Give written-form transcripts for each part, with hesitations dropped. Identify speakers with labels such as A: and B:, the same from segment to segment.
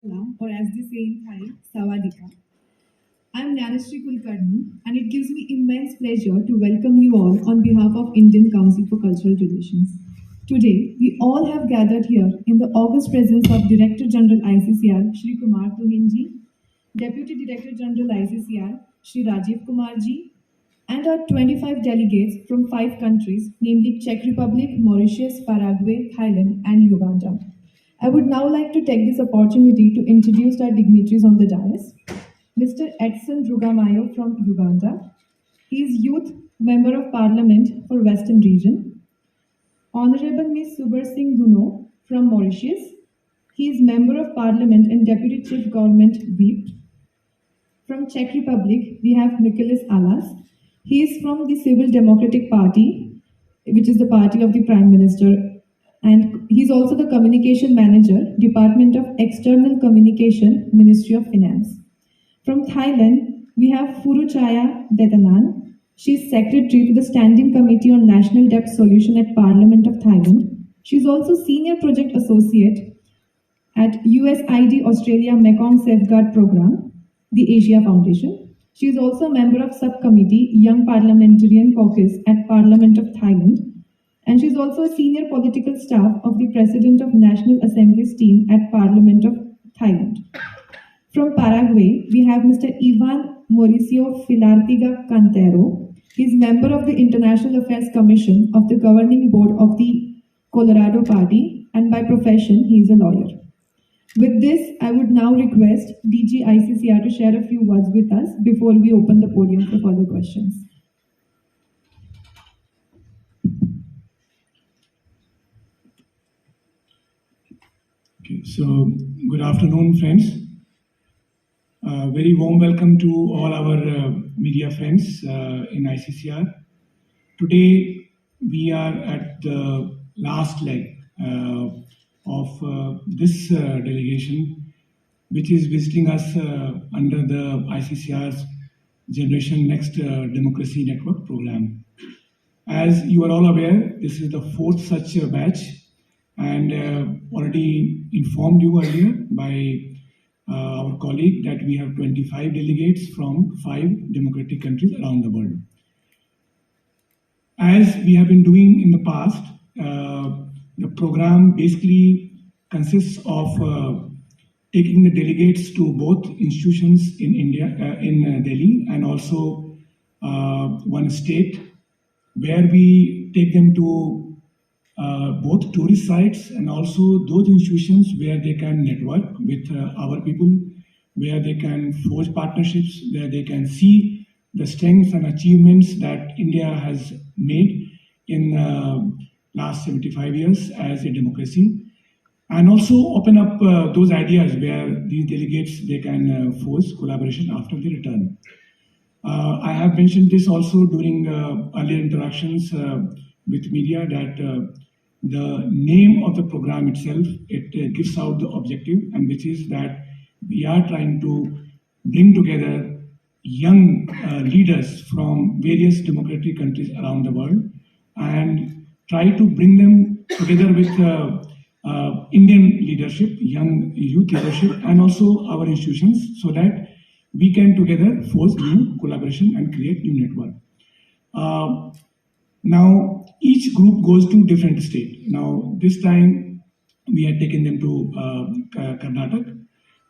A: Salam, or as they say in Thai, Sawadika. I'm Nanashri Kulkarni, and it gives me immense pleasure to welcome you all on behalf of Indian Council for Cultural Relations. Today, we all have gathered here in the august presence of Director General ICCR, Shri Kumar Tuhinji, Deputy Director General ICCR, Shri Rajiv Kumarji, and our 25 delegates from 5 countries, namely Czech Republic, Mauritius, Paraguay, Thailand, and Uganda. I would now like to take this opportunity to introduce our dignitaries on the dais. Mr. Edson Rugamayo from Uganda. He is Youth Member of Parliament for Western Region. Honorable Ms. Subar Singh Duno from Mauritius. He is Member of Parliament and Deputy Chief Government Whip. From Czech Republic, we have Nicholas Alas. He is from the Civil Democratic Party, which is the party of the Prime Minister, and he's also the Communication Manager, Department of External Communication, Ministry of Finance. From Thailand, we have Furuchaya Detanan. She is Secretary to the Standing Committee on National Debt Solution at Parliament of Thailand. She is also Senior Project Associate at USID Australia Mekong Safeguard Program, the Asia Foundation. She is also a member of Subcommittee Young Parliamentarian Caucus at Parliament of Thailand. And she is also a senior political staff of the President of National Assembly's team at Parliament of Thailand. From Paraguay, we have Mr. Ivan Mauricio Filartiga Cantero. He is member of the International Affairs Commission of the Governing Board of the Colorado Party, and by profession, he is a lawyer. With this, I would now request DG ICCR to share a few words with us before we open the podium for further questions.
B: Okay, so good afternoon, friends. Very warm welcome to all our media friends in ICCR. Today, we are at the last leg of this delegation, which is visiting us under the ICCR's Generation Next Democracy Network program. As you are all aware, this is the fourth such batch, and already informed you earlier by our colleague that we have 25 delegates from 5 democratic countries around the world. As we have been doing in the past, the program basically consists of taking the delegates to both institutions in India, in Delhi, and also one state, where we take them to both tourist sites and also those institutions where they can network with our people, where they can forge partnerships, where they can see the strengths and achievements that India has made in last 75 years as a democracy, and also open up those ideas where these delegates, they can forge collaboration after they return. I have mentioned this also during earlier interactions with media that the name of the program itself, it gives out the objective, and which is that we are trying to bring together young leaders from various democratic countries around the world and try to bring them together with Indian leadership, young youth leadership, and also our institutions, so that we can together forge new collaboration and create new network. Now, each group goes to different state. Now, this time we had taken them to Karnataka,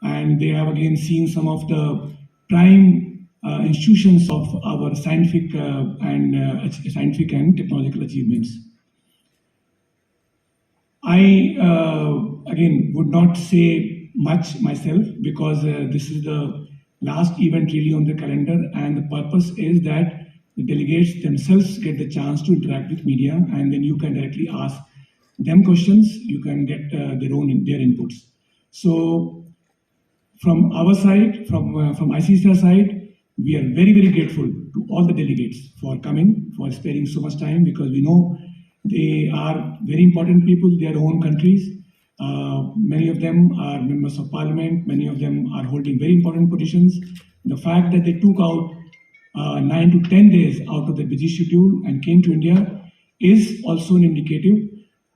B: and they have again seen some of the prime institutions of our scientific and technological achievements. I again would not say much myself, because this is the last event really on the calendar, and the purpose is that the delegates themselves get the chance to interact with media, and then you can directly ask them questions. You can get their inputs. So from our side, from ICCR side, we are very, very grateful to all the delegates for coming, for sparing so much time, because we know they are very important people in their own countries. Many of them are members of parliament. Many of them are holding very important positions. The fact that they took out 9 to 10 days out of the busy schedule and came to India is also an indicative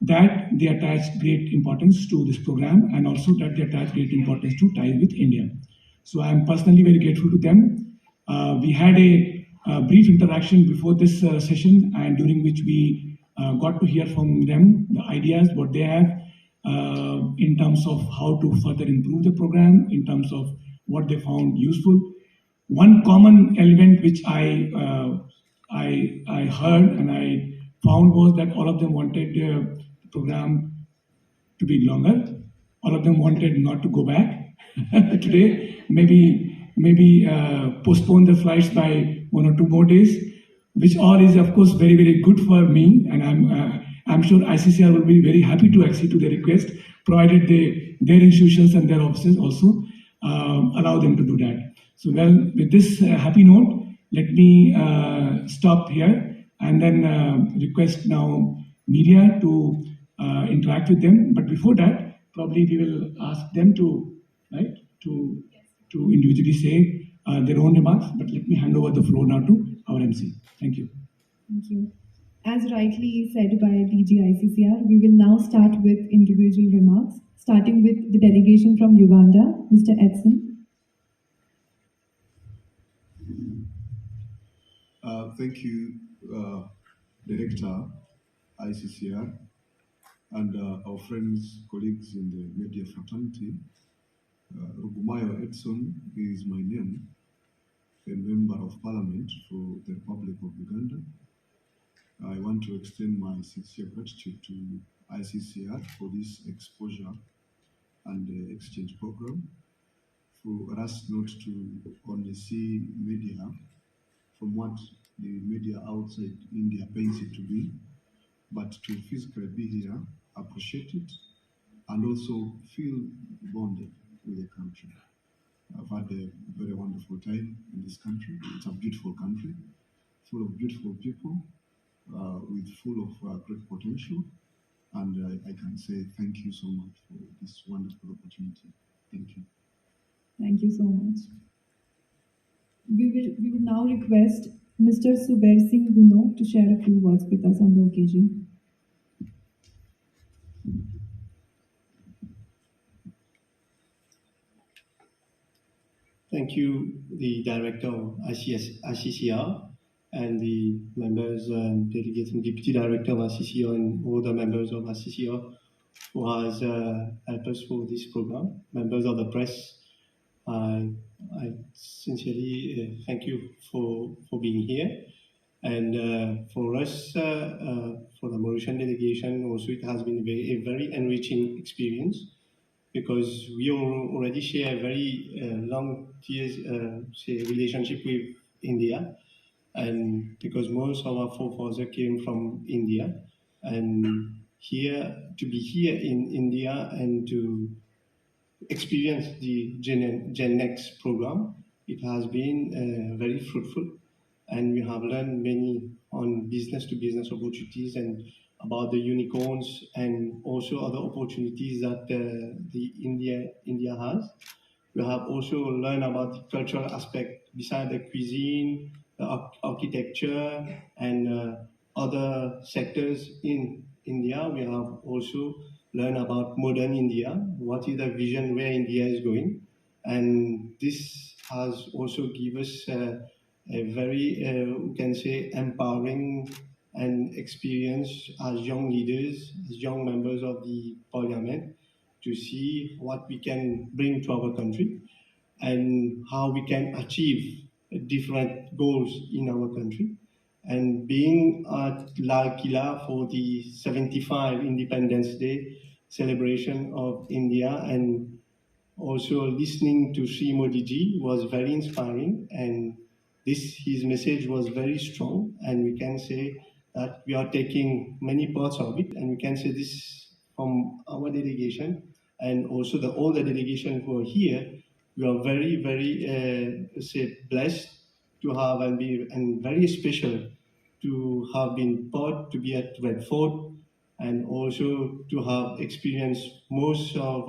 B: that they attach great importance to this program, and also that they attach great importance to ties with India. So I am personally very grateful to them. We had a brief interaction before this session, and during which we got to hear from them the ideas what they have in terms of how to further improve the program, in terms of what they found useful. One common element which I heard and I found was that all of them wanted the program to be longer. All of them wanted not to go back today. Maybe postpone the flights by 1 or 2 more days, which all is of course very good for me, and I'm sure ICCR will be very happy to accede to their request, provided their institutions and their offices also allow them to do that. So well, with this happy note, let me stop here and then request now media to interact with them. But before that, probably we will ask them to, right, to individually say their own remarks. But let me hand over the floor now to our MC. Thank you.
A: Thank you. As rightly said by DG ICCR, we will now start with individual remarks, starting with the delegation from Uganda, Mr. Edson.
C: Thank you, Director ICCR, and our friends, colleagues in the media fraternity. Rugumayo Edson is my name, a member of parliament for the Republic of Uganda. I want to extend my sincere gratitude to ICCR for this exposure and exchange program, for us not to only see media from what the media outside India paints it to be, but to physically be here, appreciate it, and also feel bonded with the country. I've had a very wonderful time in this country. It's a beautiful country, full of beautiful people, with full of great potential. And I can say thank you so much for this wonderful opportunity. Thank you.
A: Thank you so much. We will now request Mr. Suber Singh Guno to share a few words with us on the occasion.
D: Thank you, the Director of ICCR, and the members and delegates and Deputy Director of ICCR and all the members of ICCR who has helped us for this program. Members of the press, I sincerely thank you for being here. And for us, for the Mauritian delegation, also it has been a very enriching experience, because we already share a very long years relationship with India, and because most of our forefathers came from India, and to be here in India and to experience the Gen Next program, it has been very fruitful, and we have learned many on business to business opportunities and about the unicorns and also other opportunities that the India has. We have also learned about the cultural aspect beside the cuisine, the architecture, and other sectors in India. We have also learned about modern India, what is the vision where India is going, and this has also given us a very, we can say, empowering and experience as young leaders, as young members of the parliament, to see what we can bring to our country and how we can achieve different goals in our country. And being at Lal Killa for the 75 Independence Day celebration of India, and also listening to Sri Modi ji was very inspiring, and his message was very strong, and we can say that we are taking many parts of it, and we can say this from our delegation and also all the delegation who are here. We are very say blessed to have and very special to have been part to be at Red Fort, and also to have experienced most of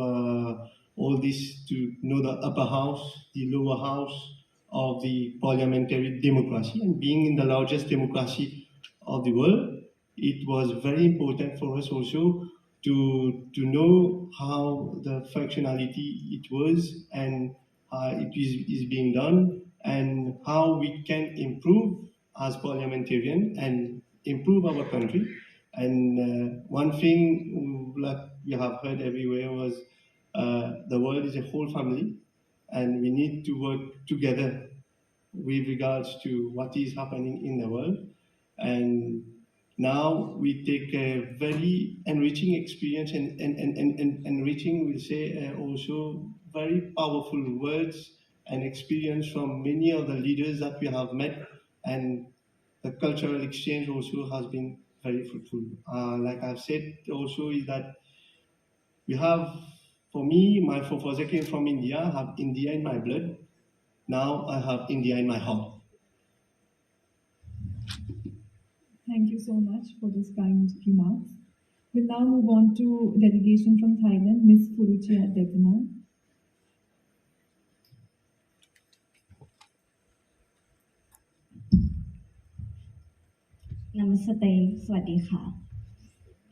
D: all this, to know the upper house, the lower house of the parliamentary democracy, and being in the largest democracy of the world, it was very important for us also to know how the functionality it was and it is being done and how we can improve as parliamentarian and improve our country. And one thing like we have heard everywhere was the world is a whole family and we need to work together with regards to what is happening in the world. And now we take a very enriching experience and enriching, we'll say, also very powerful words and experience from many of the leaders that we have met. And the cultural exchange also has been very fruitful. Like I've said also is that we have, for me, my forefather came from India, I have India in my blood. Now I have India in my heart.
A: Thank you so much for those kind remarks. We'll now move on to delegation from Thailand, Ms. Furuchia Devana.
E: Namaste, Swadika.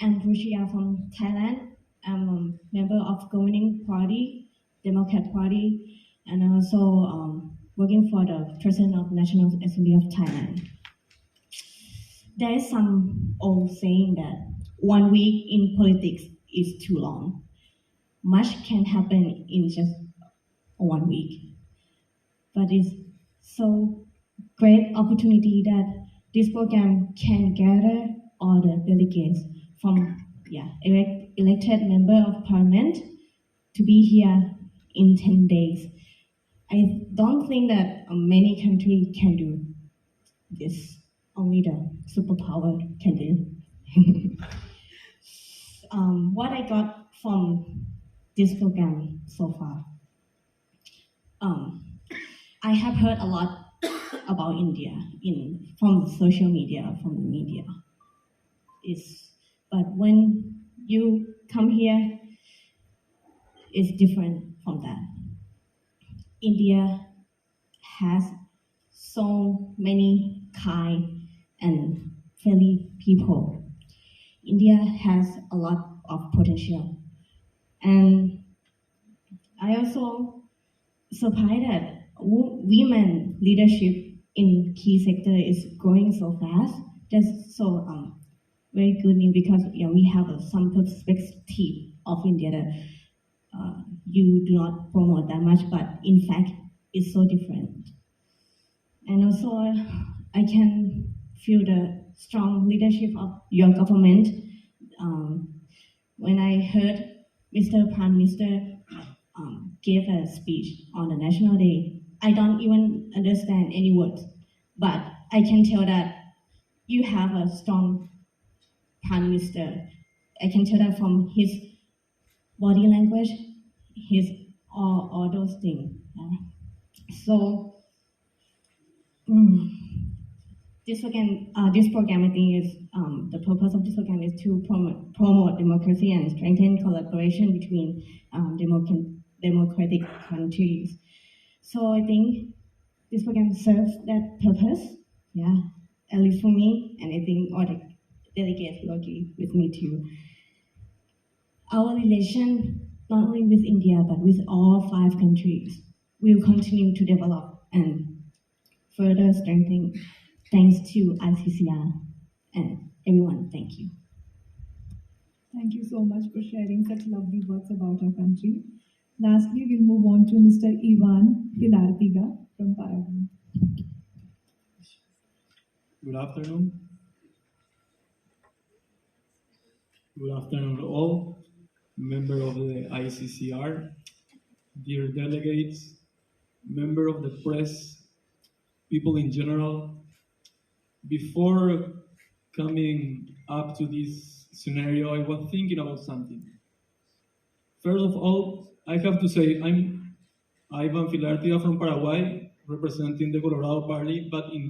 E: I'm Ruchia from Thailand. I'm a member of governing party, Democrat Party, and also working for the President of National Assembly of Thailand. There is some old saying that 1 week in politics is too long. Much can happen in just 1 week, but it's so great opportunity that this program can gather all the delegates from elected member of parliament to be here in 10 days. I don't think that many countries can do this. Only the superpower can do. What I got from this program so far, I have heard a lot about India from social media, from the media. But when you come here, it's different from that. India has so many kind and friendly people. India has a lot of potential. And I also surprised that women leadership in key sector is growing so fast. That's so very good news because we have some perspective of India that you do not promote that much, but in fact, it's so different. And also, I can feel the strong leadership of your government. When I heard Mr. Prime Minister gave a speech on the National Day, I don't even understand any words, but I can tell that you have a strong Prime Minister. I can tell that from his body language, his all those things. So this program, I think, is the purpose of this program is to promote democracy and strengthen collaboration between democratic countries. So I think this program serves that purpose, at least for me, and I think all the delegates will agree with me too. Our relation, not only with India, but with all 5 countries, will continue to develop and further strengthen thanks to ICCR and everyone. Thank you.
A: Thank you so much for sharing such lovely words about our country. Lastly, we'll move on to Mr. Ivan Pilartiga from Paraguay.
F: Good afternoon. Good afternoon all, member of the ICCR, dear delegates, member of the press, people in general. Before coming up to this scenario, I was thinking about something. First of all, I have to say I'm Ivan Filartiga from Paraguay, representing the Colorado Party, but in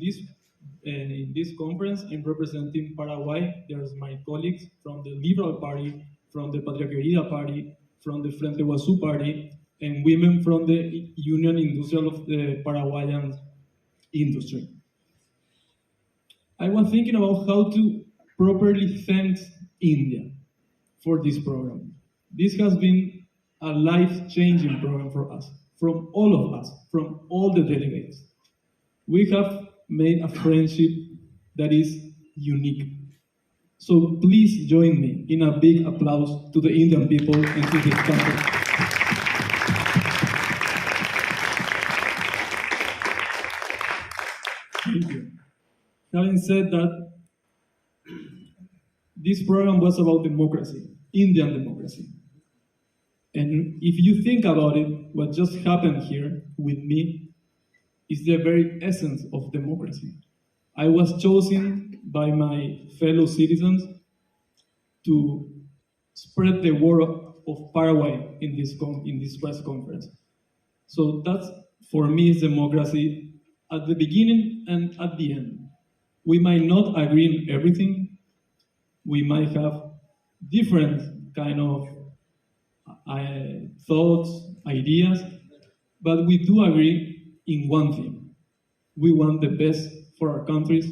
F: this conference, I'm representing Paraguay. There's my colleagues from the Liberal Party, from the Patria Querida Party, from the Frente Guazú Party, and women from the Union Industrial of the Paraguayan Industry. I was thinking about how to properly thank India for this program. This has been a life-changing program for us, from all of us, from all the delegates. We have made a friendship that is unique. So please join me in a big applause to the Indian people and to this country. Thank you. Having said that, this program was about democracy, Indian democracy. And if you think about it, what just happened here with me is the very essence of democracy. I was chosen by my fellow citizens to spread the word of Paraguay in this press conference. So that's, for me, is democracy at the beginning and at the end. We might not agree on everything. We might have different kind of thoughts, ideas, but we do agree in one thing. We want the best for our countries,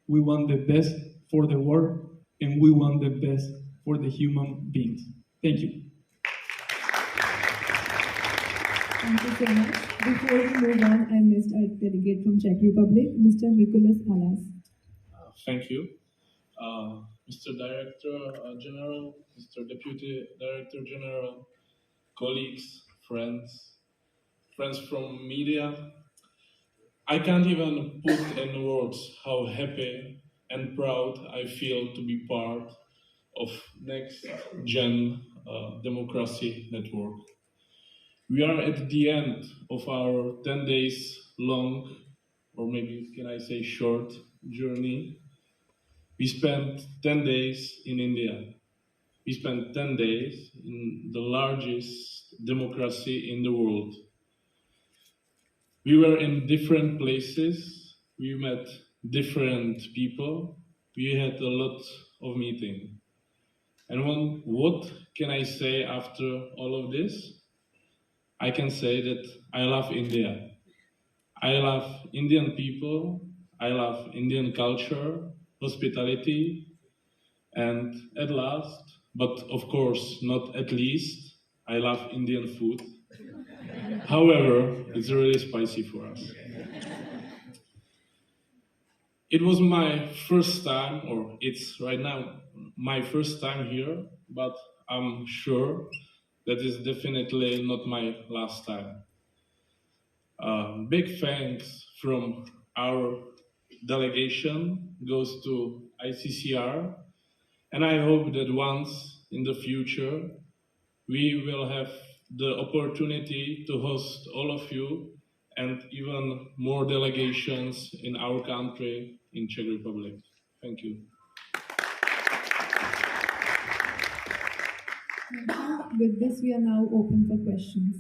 F: we want the best for the world, and we want the best for the human beings. Thank you.
A: Thank you so much. Before we move on, I missed our delegate from Czech Republic, Mr. Nicholas Alas.
G: Thank you. Mr. Director General, Mr. Deputy Director General, colleagues, friends from media. I can't even put in words how happy and proud I feel to be part of Next Gen Democracy Network. We are at the end of our 10 days long, or maybe can I say short, journey. We spent 10 days in India. We spent 10 days in the largest democracy in the world. We were in different places. We met different people. We had a lot of meeting. And what can I say after all of this? I can say that I love India. I love Indian people. I love Indian culture, hospitality, and at last, but of course not at least, I love Indian food. However, it's really spicy for us. It was my first time, or it's right now my first time here, but I'm sure that is definitely not my last time. Big thanks from our delegation goes to ICCR, and I hope that once in the future we will have the opportunity to host all of you and even more delegations in our country, in Czech Republic. Thank you.
A: Thank you. With this, we are now open for questions.